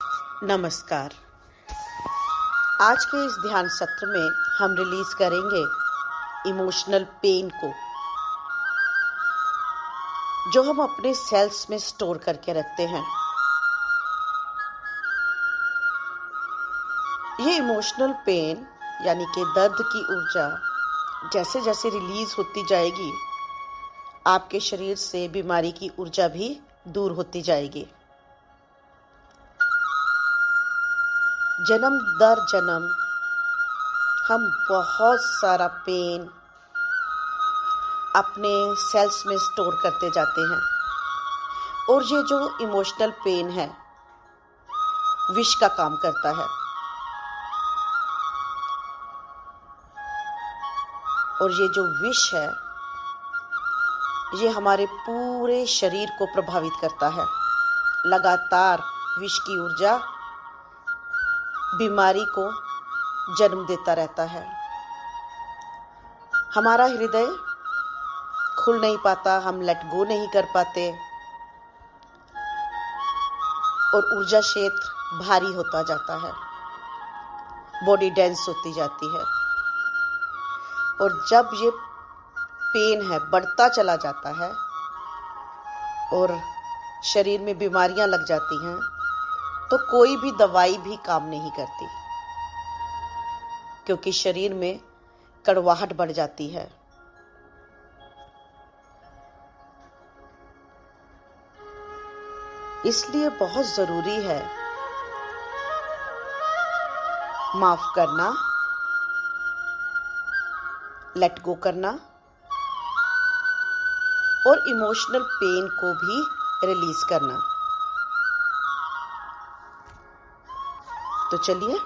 नमस्कार। आज के इस ध्यान सत्र में हम रिलीज करेंगे इमोशनल पेन को, जो हम अपने सेल्स में स्टोर करके रखते हैं। ये इमोशनल पेन यानी कि दर्द की ऊर्जा जैसे जैसे रिलीज होती जाएगी, आपके शरीर से बीमारी की ऊर्जा भी दूर होती जाएगी। जन्म दर जन्म हम बहुत सारा पेन अपने सेल्स में स्टोर करते जाते हैं, और ये जो इमोशनल पेन है विष का काम करता है, और ये जो विष है ये हमारे पूरे शरीर को प्रभावित करता है। लगातार विष की ऊर्जा बीमारी को जन्म देता रहता है। हमारा हृदय खुल नहीं पाता, हम लेट गो नहीं कर पाते, और ऊर्जा क्षेत्र भारी होता जाता है, बॉडी डेंस होती जाती है। और जब ये पेन है बढ़ता चला जाता है और शरीर में बीमारियां लग जाती हैं, तो कोई भी दवाई भी काम नहीं करती, क्योंकि शरीर में कड़वाहट बढ़ जाती है। इसलिए बहुत जरूरी है माफ करना, लेट गो करना, और इमोशनल पेन को भी रिलीज करना। तो चलिए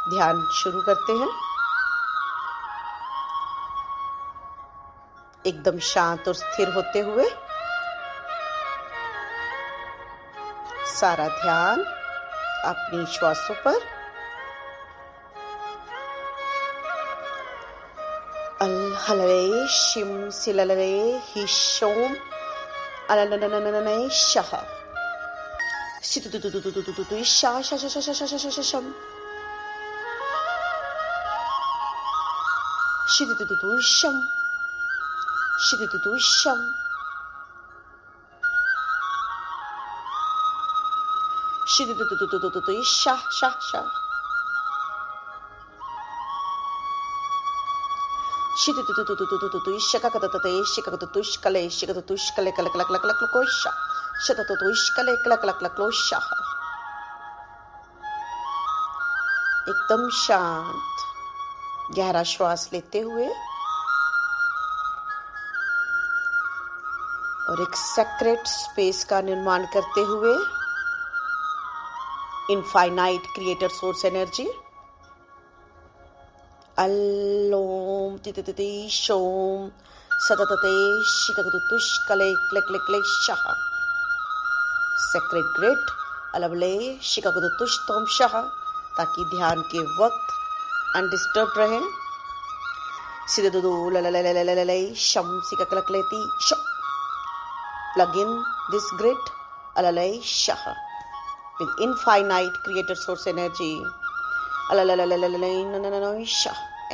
ध्यान शुरू करते हैं। एकदम शांत और स्थिर होते हुए सारा ध्यान अपनी श्वासों पर। अलहलरे शिम सिललरे हिशोम अलनननननननय शह शितुतुतुतुतुतुतुतु शा शा शा शा शा शा शा शा शम शितुतुतुतु शम शितुतुतु शम शितुतुतुतुतुतुतु शा शा शा शितुतुतुतुतुतुतु शककततते शिककतुष्कले शिककतुष्कले कलकलकलकलकोशा शततुष्कले कलकलकलकोशा। एकदम शांत गहरा श्वास लेते हुए और एक सेक्रेट स्पेस का निर्माण करते हुए इनफाइनाइट क्रिएटर सोर्स एनर्जी अल्लोम तितिति शोम सततते शिककतुष्कले क्लेक्लेक्लेशः सेक्रेट ग्रिड अलबले शिककतुष्तोम शः, ताकि ध्यान के वक्त अनडिस्टर्ब रहे। सिददुदु ललललललललै शम सिककलक्लेति श। प्लग इन दिस ग्रिड अललै शः with infinite creator source energy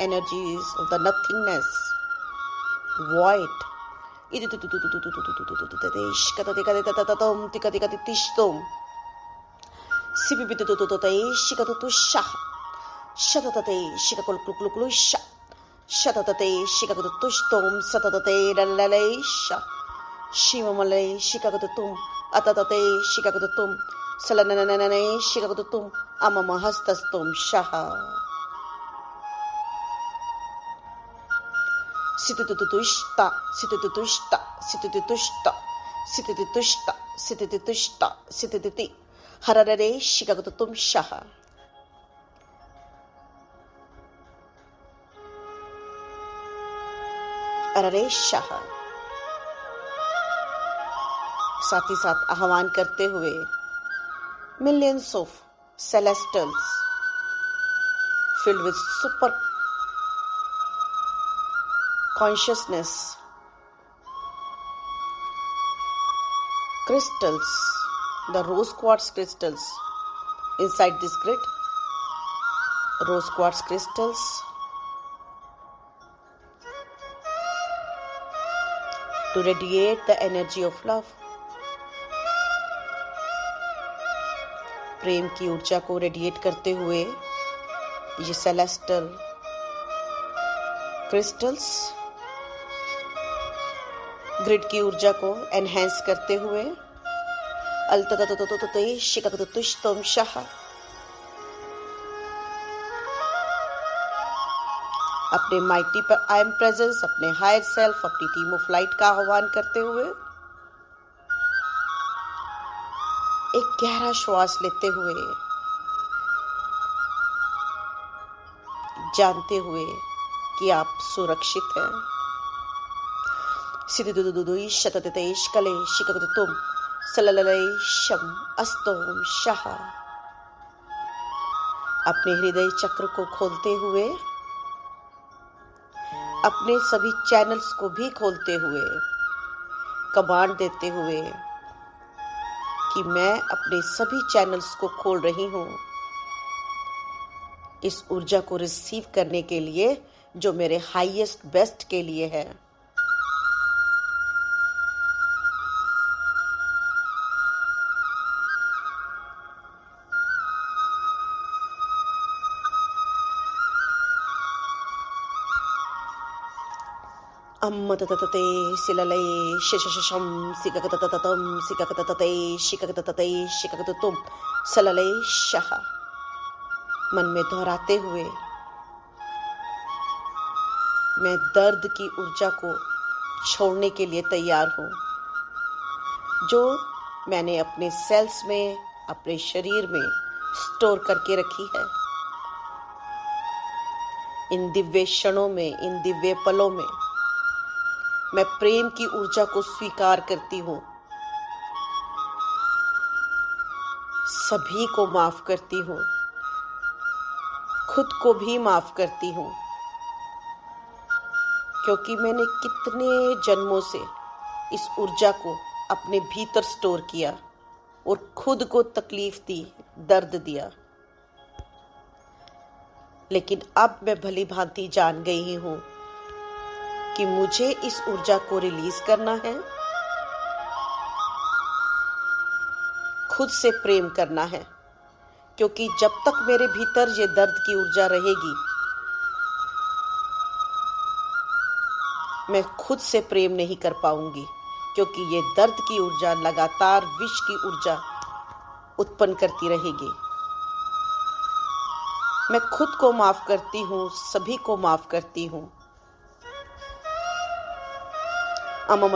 energies of the nothingness void shatate shikakulukulukusha shatate shikakutustom satate lalaisha shimamale shikakutum atatate shikakutum salanananane shikakutum amamahastastum shaha sitututushta sitututushta sitututushta sitututushta sitututushta sitututi hararare shikakutum shaha। अररे शाह। साथ ही साथ आह्वान करते हुए millions of celestials filled with super consciousness crystals, the rose quartz crystals inside this grid, rose quartz crystals, to radiate the energy of love. प्रेम की ऊर्जा को रेडिएट करते हुए ये सेलेस्टल क्रिस्टल्स ग्रिड की ऊर्जा को एनहेंस करते हुए अपने माइटी पर आई एम प्रेजेंस, अपने हायर सेल्फ, अपनी टीम ऑफ लाइट का आह्वान करते हुए एक गहरा श्वास लेते हुए, जानते हुए कि आप सुरक्षित हैं। सिद्धुदुदुदुदुई शतततेश कले शिकतुम सलललय शम अस्तोम शाह। अपने हृदय चक्र को खोलते हुए, अपने सभी चैनल्स को भी खोलते हुए, कमांड देते हुए कि मैं अपने सभी चैनल्स को खोल रही हूं इस ऊर्जा को रिसीव करने के लिए जो मेरे हाईएस्ट बेस्ट के लिए है। अम्मततते सिललये शशशशम सिककतततम सिककततते शिककततते शिककततुम सललये शह। मन में दोहराते हुए मैं दर्द की ऊर्जा को छोड़ने के लिए तैयार हूँ जो मैंने अपने सेल्स में, अपने शरीर में स्टोर करके रखी है। इन दिव्य क्षणों में, इन दिव्य पलों में मैं प्रेम की ऊर्जा को स्वीकार करती हूँ, सभी को माफ करती हूँ, खुद को भी माफ करती हूँ, क्योंकि मैंने कितने जन्मों से इस ऊर्जा को अपने भीतर स्टोर किया और खुद को तकलीफ दी, दर्द दिया। लेकिन अब मैं भली भांति जान गई हूँ कि मुझे इस ऊर्जा को रिलीज करना है, खुद से प्रेम करना है, क्योंकि जब तक मेरे भीतर ये दर्द की ऊर्जा रहेगी, मैं खुद से प्रेम नहीं कर पाऊंगी, क्योंकि ये दर्द की ऊर्जा लगातार विष की ऊर्जा उत्पन्न करती रहेगी। मैं खुद को माफ करती हूँ, सभी को माफ करती हूँ। तुम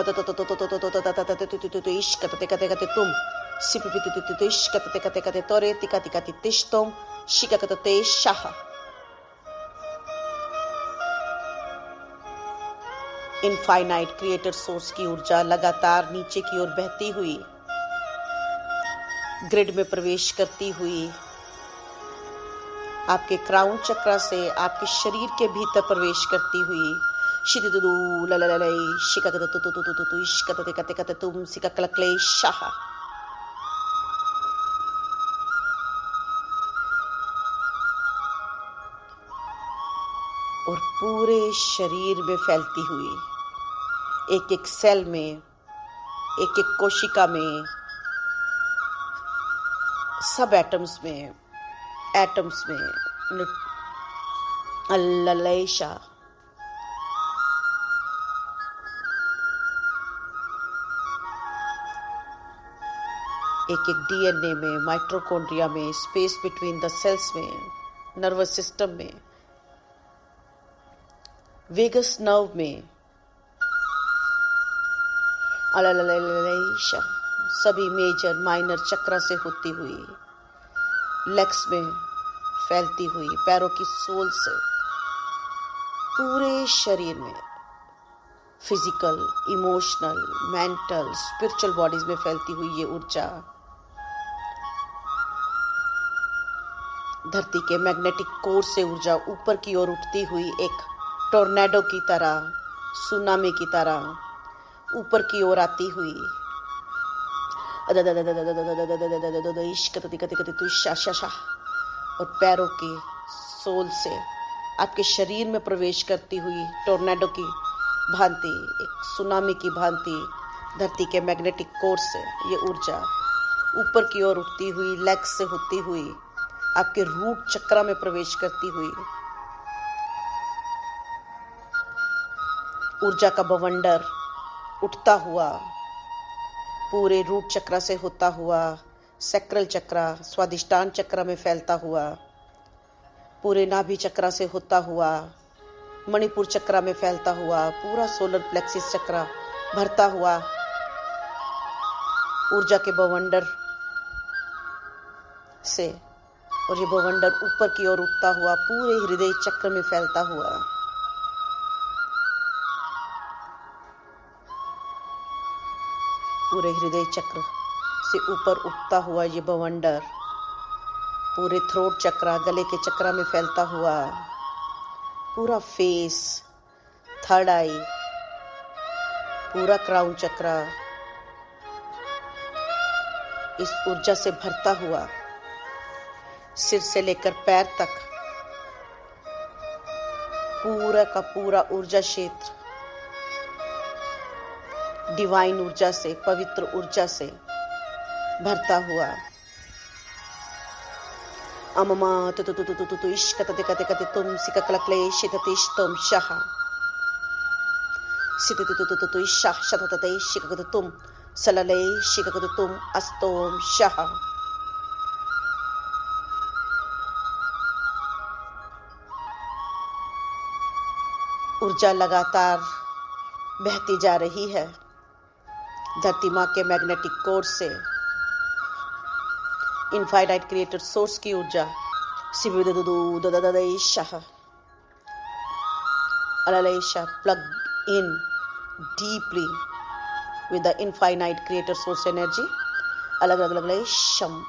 इनफाइनाइट क्रिएटर सोर्स की ऊर्जा लगातार नीचे की ओर बहती हुई, ग्रिड में प्रवेश करती हुई, आपके क्राउन चक्र से आपके शरीर के भीतर प्रवेश करती हुई, शिदुदु ललललय शिककततुतुतुतु इश्कततेकतेकततुम सिककलक्ले शाह। और पूरे शरीर में फैलती हुई, एक एक सेल में, एक एक कोशिका में, सब एटम्स में, अल्ललैशा। एक एक डीएनए में, माइटोकॉन्ड्रिया में, स्पेस बिटवीन द सेल्स में, नर्वस सिस्टम में, वेगस नर्व में, अल्ललैशा, सभी मेजर माइनर चक्र से होती हुई, लेग्स में फैलती हुई, पैरों की सोल से पूरे शरीर में, physical, emotional, mental, spiritual bodies में फैलती हुई ये ऊर्जा धरती के मैग्नेटिक कोर से ऊर्जा ऊपर की ओर उठती हुई एक टोर्नेडो की तरह, सुनामी की तरह ऊपर की ओर आती हुई और पैरों की सोल से आपके शरीर में प्रवेश करती हुई टोर्नेडो की भांति, एक सुनामी की भांति धरती के मैग्नेटिक कोर से ये ऊर्जा ऊपर की ओर उठती हुई, लेग्स से होती हुई आपके रूट चक्र में प्रवेश करती हुई ऊर्जा का बवंडर उठता हुआ पूरे रूट चक्र से होता हुआ सैक्रल चक्र, स्वादिष्टान चक्र में फैलता हुआ, पूरे नाभि चक्र से होता हुआ मणिपुर चक्र में फैलता हुआ, पूरा सोलर प्लेक्सिस चक्र भरता हुआ ऊर्जा के बवंडर से, और ये बवंडर ऊपर की ओर उठता हुआ पूरे हृदय चक्र में फैलता हुआ पूरे हृदय चक्र से ऊपर उठता हुआ ये बवंडर पूरे थ्रोट चक्र, गले के चक्र में फैलता हुआ पूरा फेस, थर्ड आई, पूरा क्राउन चक्र इस ऊर्जा से भरता हुआ सिर से लेकर पैर तक पूरा का पूरा ऊर्जा क्षेत्र डिवाइन ऊर्जा से, पवित्र ऊर्जा से भरता हुआ अममा तुतुतुतुतुतु इश्कतते कते कते तुम सिककलक्ले शिततिश तुम शह सितुतुतुतुतु इश्शह शततते शिककते तुम सलले शिककते तुम अस्तोम शह। ऊर्जा लगातार बहती जा रही है धरती माँ के मैग्नेटिक कोर से, इनफाइनाइट क्रिएटर सोर्स की ऊर्जा plug in deeply with the infinite creator source energy अलग अलग अलग शम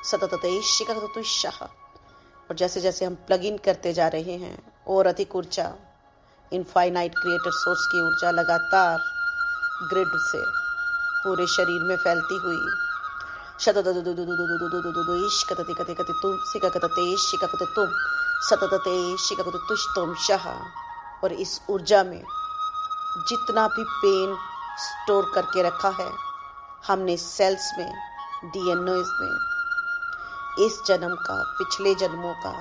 सततते शिकततु शह। और जैसे जैसे हम प्लग इन करते जा रहे हैं और अधिक ऊर्जा इनफाइनाइट क्रिएटर सोर्स की ऊर्जा लगातार ग्रिड से पूरे शरीर में फैलती हुई शततते कते कते तुम सिककते शिककते तुम सततते शिककते तुष तुम शह। और इस ऊर्जा में जितना भी पेन स्टोर करके रखा है हमने सेल्स में, डीएनए में, इस जन्म का, पिछले जन्मों का,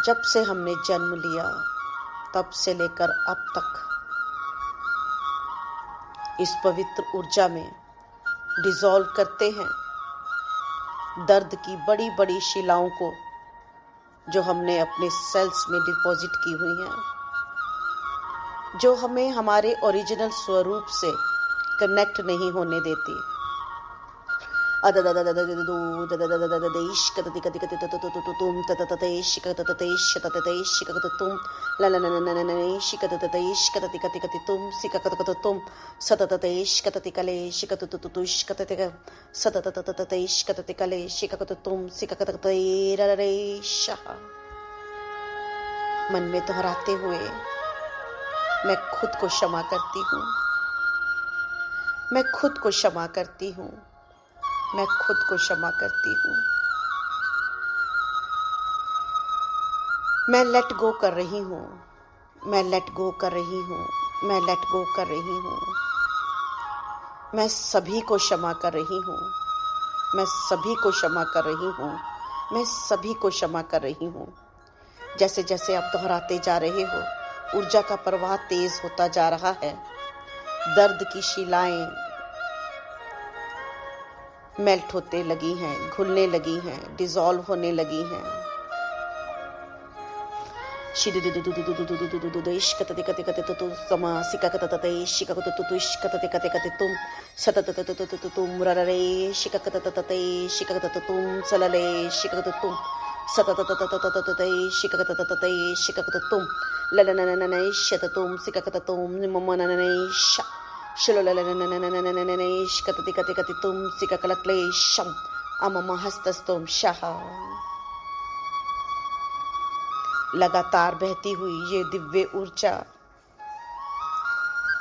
जब से हमने जन्म लिया तब से लेकर अब तक इस पवित्र ऊर्जा में डिसॉल्व करते हैं दर्द की बड़ी बड़ी शिलाओं को जो हमने अपने सेल्स में डिपॉजिट की हुई हैं, जो हमें हमारे ओरिजिनल स्वरूप से कनेक्ट नहीं होने देती। मन में दोहराते हुए मैं खुद को क्षमा करती हूँ, मैं खुद को क्षमा करती हूँ, मैं खुद को क्षमा करती हूँ। मैं लेट गो कर रही हूँ, मैं लेट गो कर रही हूँ, मैं लेट गो कर रही हूँ। मैं सभी को क्षमा कर रही हूँ, मैं सभी को क्षमा कर रही हूँ, मैं सभी को क्षमा कर रही हूँ। जैसे जैसे आप दोहराते जा रहे हो ऊर्जा का प्रवाह तेज होता जा रहा है, दर्द की शिलाएं मेल्ट होते लगी हैं, घुलने लगी हैं, डिसॉल्व होने लगी हैं। लगातार बहती हुई ये दिव्य ऊर्जा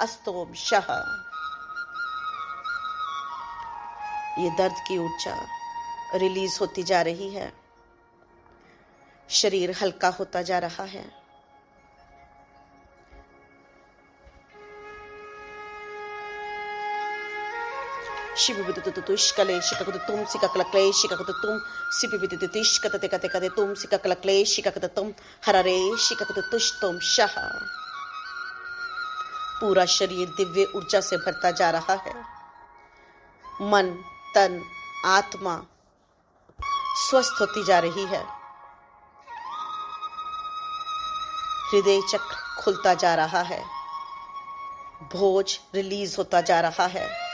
अस्तोम शह। ये दर्द की ऊर्जा रिलीज होती जा रही है, शरीर हल्का होता जा रहा है। शिविविदुतुतुष्कले शिककुतुम सिककलक्ले शिककुतुम सिपिविदुतुतिष्कतते कते कते तुम सिककलक्ले शिककुतुम हररे शिककुतुष्तुम शह। पूरा शरीर दिव्य ऊर्जा से भरता जा रहा है। मन, तन, आत्मा स्वस्थ होती जा रही है। हृदय चक्र खुलता जा रहा है। भोज रिलीज होता जा रहा है।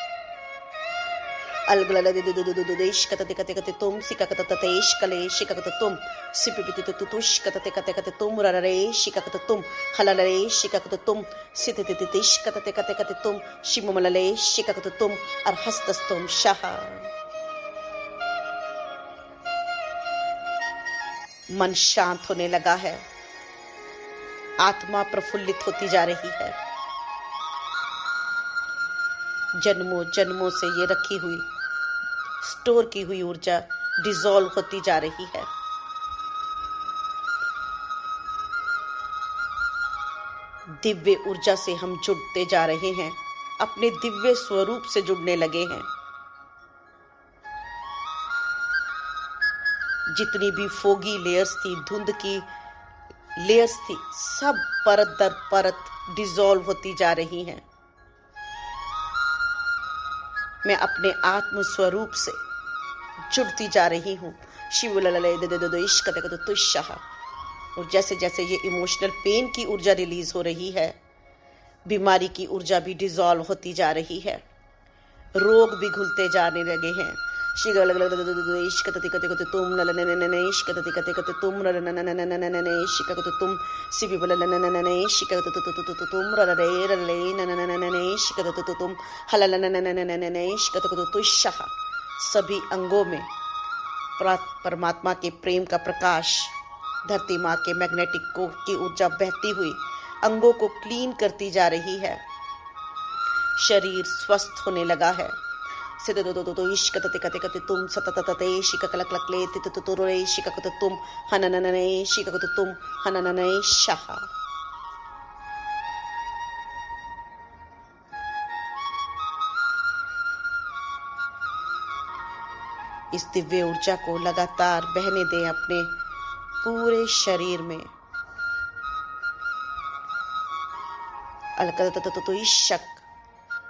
अलगलदेश कतते कते कते तुम सिककततेश कले शिककतुम सिपिपितुतुतुष कतते कते कते तुम ररे शिककतुम हललरे शिककतुम सितितितिश कतते कते कते तुम शिममलले शिककतुम अर्हस्तस्तुम शह। मन शांत होने लगा है। आत्मा प्रफुल्लित होती जा रही है। जन्मों जन्मों से ये रखी हुई, स्टोर की हुई ऊर्जा डिसॉल्व होती जा रही है। दिव्य ऊर्जा से हम जुड़ते जा रहे हैं, अपने दिव्य स्वरूप से जुड़ने लगे हैं। जितनी भी फोगी लेयर्स थी, धुंध की लेयर्स थी, सब परत दर परत डिसॉल्व होती जा रही हैं। मैं अपने आत्म स्वरूप से जुड़ती जा रही हूँ। शिव इश्क तुष्यः। और जैसे जैसे ये इमोशनल पेन की ऊर्जा रिलीज हो रही है, बीमारी की ऊर्जा भी डिसॉल्व होती जा रही है, रोग भी घुलते जाने लगे हैं। इश्क तुम इश्क तुम इश्क तुम शिव इश्क तुम हल इश्क तुष्यः। सभी अंगों में परमात्मा के प्रेम का प्रकाश, धरती माँ के मैग्नेटिक कोर की ऊर्जा बहती हुई अंगों को क्लीन करती जा रही है। शरीर स्वस्थ होने लगा है। इश्क तुम सततते शिक कलकले शिक तुम हननने शिक तुम हननने शाह। इस दिव्य ऊर्जा को लगातार बहने दें अपने पूरे शरीर में। इश्क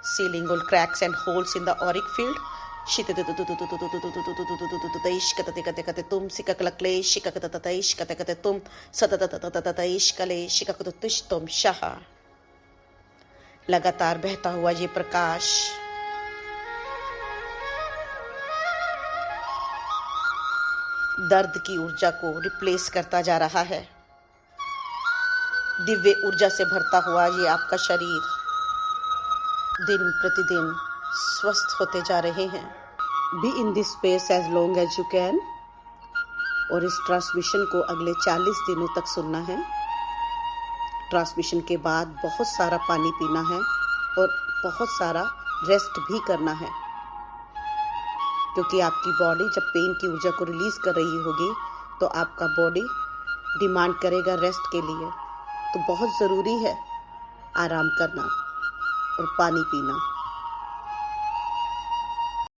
sealing all cracks and holes in the auric field. इश्क तुम सिककलकले शिक इश्क तुम सततततत इश्कले शिक तुम शाह। लगातार बहता हुआ ये प्रकाश दर्द की ऊर्जा को रिप्लेस करता जा रहा है। दिव्य ऊर्जा से भरता हुआ ये आपका शरीर दिन प्रतिदिन स्वस्थ होते जा रहे हैं। Be in this space as long as you can. और इस ट्रांसमिशन को अगले 40 दिनों तक सुनना है। ट्रांसमिशन के बाद बहुत सारा पानी पीना है और बहुत सारा रेस्ट भी करना है, क्योंकि आपकी बॉडी जब पेन की ऊर्जा को रिलीज कर रही होगी तो आपका बॉडी डिमांड करेगा रेस्ट के लिए। तो बहुत ज़रूरी है आराम करना और पानी पीना।